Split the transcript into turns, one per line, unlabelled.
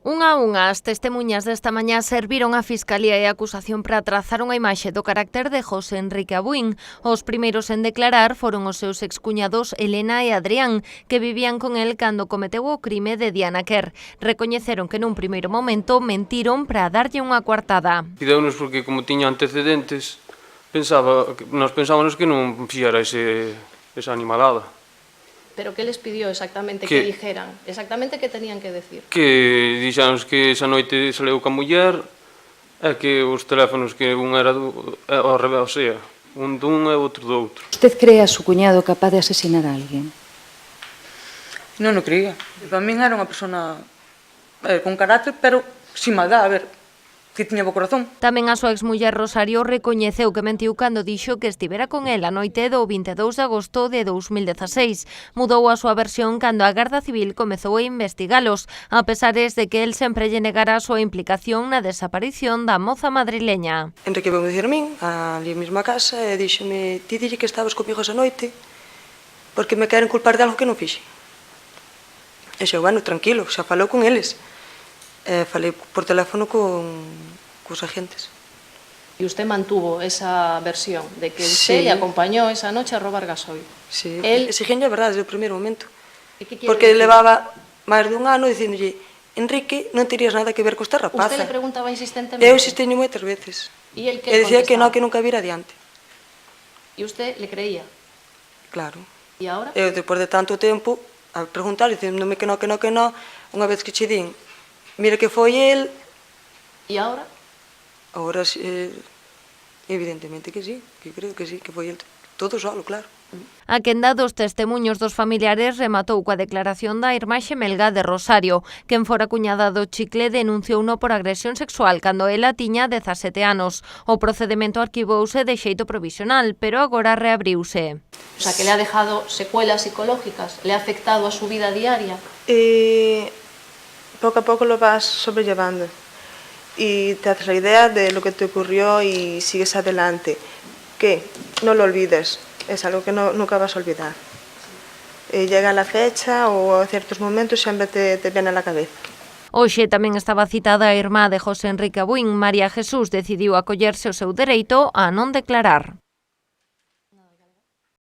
Unha a unha, as testemuñas desta mañá serviron a Fiscalía e a acusación para trazar unha imaxe do carácter de José Enrique Abuín. Os primeiros en declarar foron os seus excuñados Elena e Adrián, que vivían con el cando cometeu o crime de Diana Quer. Recoñeceron que nun primeiro momento mentiron para darlle unha coartada.
Pideunos porque, como tiña antecedentes, nós pensábamos que non fixera esa animalada.
Pero que les pidió exactamente que dijeran? Exactamente que tenían que decir?
Que dixanos que esa noite saleu ca muller e que os teléfonos que un era ao revés, o sea, un dun e outro do outro.
Usted cree a su cuñado capaz de asesinar a alguén?
Non o creía. Para min era unha persona con carácter, pero sin maldad, a ver, que tiña bo corazón.
Tamén a súa exmuller Rosario recoñeceu que mentiu cando dixo que estivera con el a noite do 22 de agosto de 2016. Mudou a súa versión cando a Garda Civil comezou a investigalos, a pesares de que el sempre lle negara a súa implicación na desaparición da moza madrileña.
Enrique veu me dicir a min, ali mesmo a casa, e díxome: ti dille que estabas comigo esa noite porque me queren culpar de algo que non fixe. E xo, bueno, tranquilo, xa falou con eles. Falei por teléfono cos agentes.
E usted mantuvo esa versión de que usted le acompañó esa noche a robar gasoil.
Sí, exigíanlle a verdade desde o primeiro momento.
Porque
levaba máis dun ano dicíndolle: Enrique, non terías nada que ver con esta rapaza.
Usted le preguntaba insistentemente?
Eu insistiño moitas veces.
E el que
dicía que non,
contestaba?
que nunca vira adiante.
E usted le creía?
Claro.
E agora?
Eu, depois de tanto tempo, a preguntar, dicíndome que non, unha vez que che din: mira que foi el.
E agora?
Agora, evidentemente que sí, que creo que sí, que foi el todo solo, claro.
A quenda dos testemuños dos familiares rematou coa declaración da irmá xemelga de Rosario. Quen fora cuñada do Chicle denunciouno por agresión sexual cando ela tiña 17 anos. O procedemento arquivouse de xeito provisional, pero agora reabriuse.
O sea, que le ha dejado secuelas psicológicas, le ha afectado a su vida diaria.
Poco a poco lo vas sobrellevando y te haces la idea de lo que te ocurrió y sigues adelante. Que no lo olvides, es algo que nunca vas a olvidar. Llega la fecha o a ciertos momentos siempre te viene a la cabeza.
Hoxe tamén estaba citada a irmá de José Enrique Abuín. María Jesús decidiu acollerse o seu dereito a non declarar.